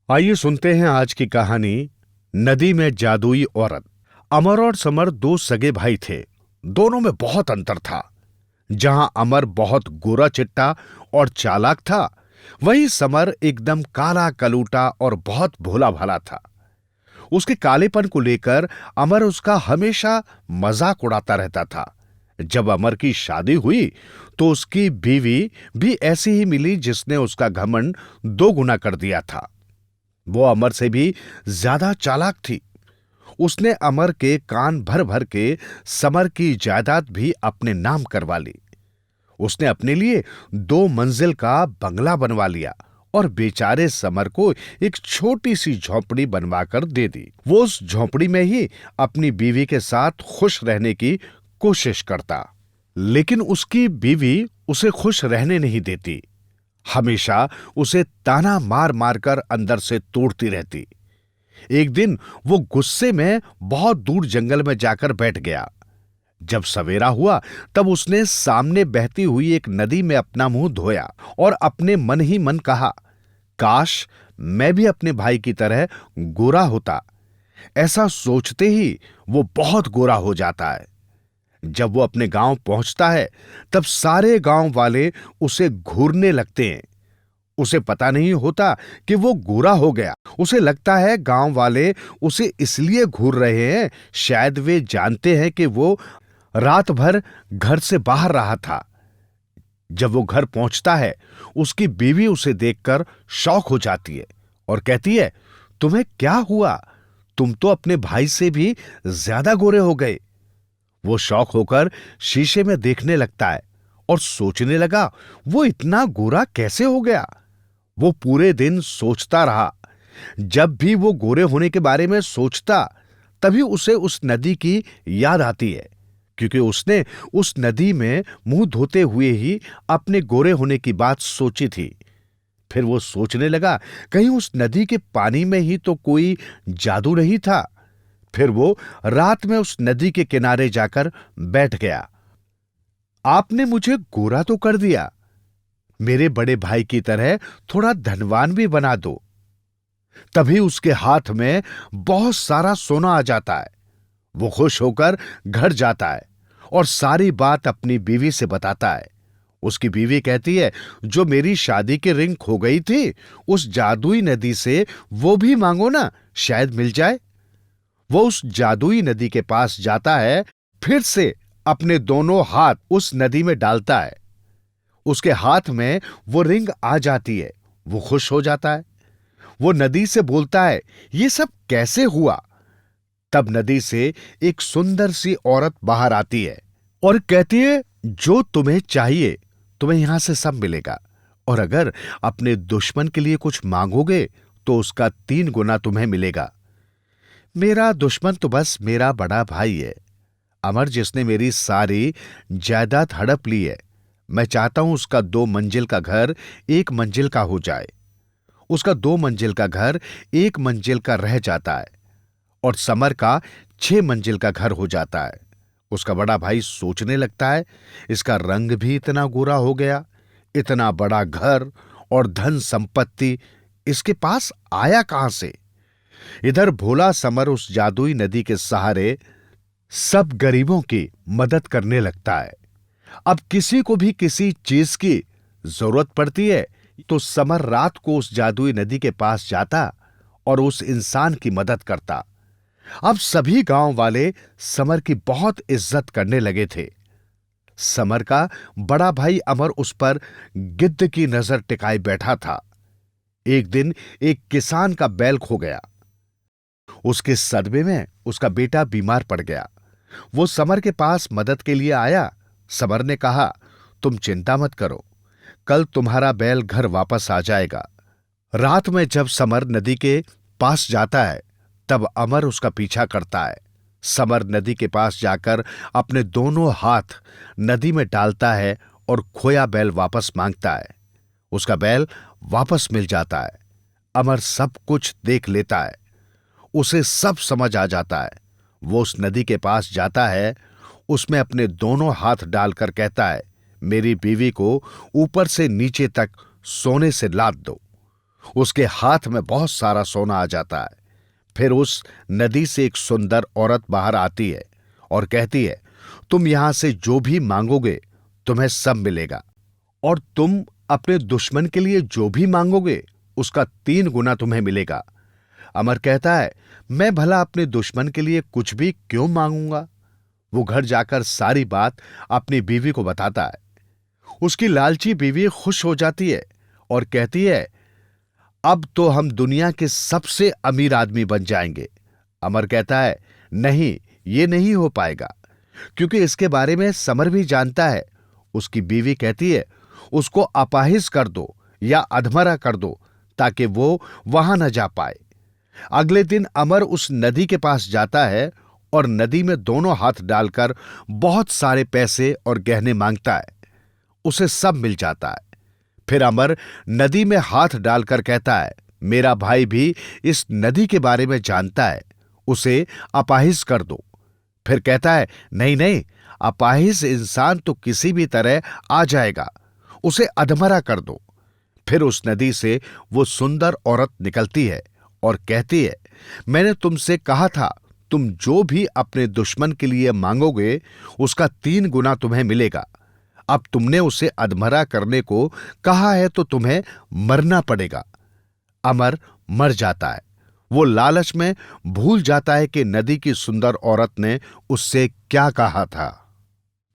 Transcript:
आइए सुनते हैं आज की कहानी नदी में जादुई औरत। अमर और समर दो सगे भाई थे। दोनों में बहुत अंतर था। जहां अमर बहुत गोरा चिट्टा और चालाक था, वहीं समर एकदम काला कलूटा और बहुत भोला भाला था। उसके कालेपन को लेकर अमर उसका हमेशा मजाक उड़ाता रहता था। जब अमर की शादी हुई तो उसकी बीवी भी ऐसी ही मिली जिसने उसका घमंड दो गुना कर दिया था। वो अमर से भी ज्यादा चालाक थी। उसने अमर के कान भर भर के समर की जायदाद भी अपने नाम करवा ली। उसने अपने लिए 2 मंजिल का बंगला बनवा लिया और बेचारे समर को एक छोटी सी झोंपड़ी बनवाकर दे दी। वो उस झोंपड़ी में ही अपनी बीवी के साथ खुश रहने की कोशिश करता, लेकिन उसकी बीवी उसे खुश रहने नहीं देती। हमेशा उसे ताना मार मार कर अंदर से तोड़ती रहती। एक दिन वो गुस्से में बहुत दूर जंगल में जाकर बैठ गया। जब सवेरा हुआ तब उसने सामने बहती हुई एक नदी में अपना मुंह धोया और अपने मन ही मन कहा, काश मैं भी अपने भाई की तरह गोरा होता। ऐसा सोचते ही वो बहुत गोरा हो जाता है। जब वो अपने गांव पहुंचता है तब सारे गांव वाले उसे घूरने लगते हैं। उसे पता नहीं होता कि वो गोरा हो गया। उसे लगता है गांव वाले उसे इसलिए घूर रहे हैं, शायद वे जानते हैं कि वो रात भर घर से बाहर रहा था। जब वो घर पहुंचता है, उसकी बीवी उसे देखकर शॉक हो जाती है और कहती है, तुम्हें क्या हुआ? तुम तो अपने भाई से भी ज्यादा गोरे हो गए। वो शौक होकर शीशे में देखने लगता है और सोचने लगा, वो इतना गोरा कैसे हो गया। वो पूरे दिन सोचता रहा। जब भी वो गोरे होने के बारे में सोचता, तभी उसे उस नदी की याद आती है, क्योंकि उसने उस नदी में मुंह धोते हुए ही अपने गोरे होने की बात सोची थी। फिर वो सोचने लगा, कहीं उस नदी के पानी में ही तो कोई जादू नहीं था। फिर वो रात में उस नदी के किनारे जाकर बैठ गया। आपने मुझे गोरा तो कर दिया, मेरे बड़े भाई की तरह थोड़ा धनवान भी बना दो। तभी उसके हाथ में बहुत सारा सोना आ जाता है। वो खुश होकर घर जाता है और सारी बात अपनी बीवी से बताता है। उसकी बीवी कहती है, जो मेरी शादी की रिंग खो गई थी, उस जादुई नदी से वो भी मांगो ना, शायद मिल जाए। वो उस जादुई नदी के पास जाता है, फिर से अपने दोनों हाथ उस नदी में डालता है। उसके हाथ में वो रिंग आ जाती है। वो खुश हो जाता है। वो नदी से बोलता है, ये सब कैसे हुआ? तब नदी से एक सुंदर औरत औरत बाहर आती है और कहती है, जो तुम्हें चाहिए तुम्हें यहां से सब मिलेगा, और अगर अपने दुश्मन के लिए कुछ मांगोगे तो उसका 3 गुना तुम्हें मिलेगा। मेरा दुश्मन तो बस मेरा बड़ा भाई है, अमर, जिसने मेरी सारी जायदाद हड़प ली है। मैं चाहता हूं उसका 2 मंजिल का घर 1 मंजिल का हो जाए। उसका 2 मंजिल का घर 1 मंजिल का रह जाता है और समर का 6 मंजिल का घर हो जाता है। उसका बड़ा भाई सोचने लगता है, इसका रंग भी इतना गोरा हो गया, इतना बड़ा घर और धन संपत्ति इसके पास आया कहां से? इधर भोला समर उस जादुई नदी के सहारे सब गरीबों की मदद करने लगता है। अब किसी को भी किसी चीज की जरूरत पड़ती है तो समर रात को उस जादुई नदी के पास जाता और उस इंसान की मदद करता। अब सभी गांव वाले समर की बहुत इज्जत करने लगे थे। समर का बड़ा भाई अमर उस पर गिद्ध की नजर टिकाए बैठा था। एक दिन एक किसान का बैल खो गया। उसके सदमे में उसका बेटा बीमार पड़ गया। वो समर के पास मदद के लिए आया। समर ने कहा, तुम चिंता मत करो, कल तुम्हारा बैल घर वापस आ जाएगा। रात में जब समर नदी के पास जाता है तब अमर उसका पीछा करता है। समर नदी के पास जाकर अपने दोनों हाथ नदी में डालता है और खोया बैल वापस मांगता है। उसका बैल वापस मिल जाता है। अमर सब कुछ देख लेता है। उसे सब समझ आ जाता है। वो उस नदी के पास जाता है, उसमें अपने दोनों हाथ डालकर कहता है, मेरी बीवी को ऊपर से नीचे तक सोने से लाद दो। उसके हाथ में बहुत सारा सोना आ जाता है। फिर उस नदी से एक सुंदर औरत बाहर आती है और कहती है, तुम यहां से जो भी मांगोगे तुम्हें सब मिलेगा, और तुम अपने दुश्मन के लिए जो भी मांगोगे उसका 3 गुना तुम्हें मिलेगा। अमर कहता है, मैं भला अपने दुश्मन के लिए कुछ भी क्यों मांगूंगा। वो घर जाकर सारी बात अपनी बीवी को बताता है। उसकी लालची बीवी खुश हो जाती है और कहती है, अब तो हम दुनिया के सबसे अमीर आदमी बन जाएंगे। अमर कहता है, नहीं, ये नहीं हो पाएगा, क्योंकि इसके बारे में समर भी जानता है। उसकी बीवी कहती है, उसको अपाहिज कर दो या अधमरा कर दो ताकि वो वहां न जा पाए। अगले दिन अमर उस नदी के पास जाता है और नदी में दोनों हाथ डालकर बहुत सारे पैसे और गहने मांगता है। उसे सब मिल जाता है। फिर अमर नदी में हाथ डालकर कहता है, मेरा भाई भी इस नदी के बारे में जानता है, उसे अपाहिज कर दो। फिर कहता है, नहीं नहीं, अपाहिज इंसान तो किसी भी तरह आ जाएगा, उसे अधमरा कर दो। फिर उस नदी से वो सुंदर औरत निकलती है और कहती है, मैंने तुमसे कहा था, तुम जो भी अपने दुश्मन के लिए मांगोगे उसका 3 गुना तुम्हें मिलेगा। अब तुमने उसे अधमरा करने को कहा है तो तुम्हें मरना पड़ेगा। अमर मर जाता है। वो लालच में भूल जाता है कि नदी की सुंदर औरत ने उससे क्या कहा था।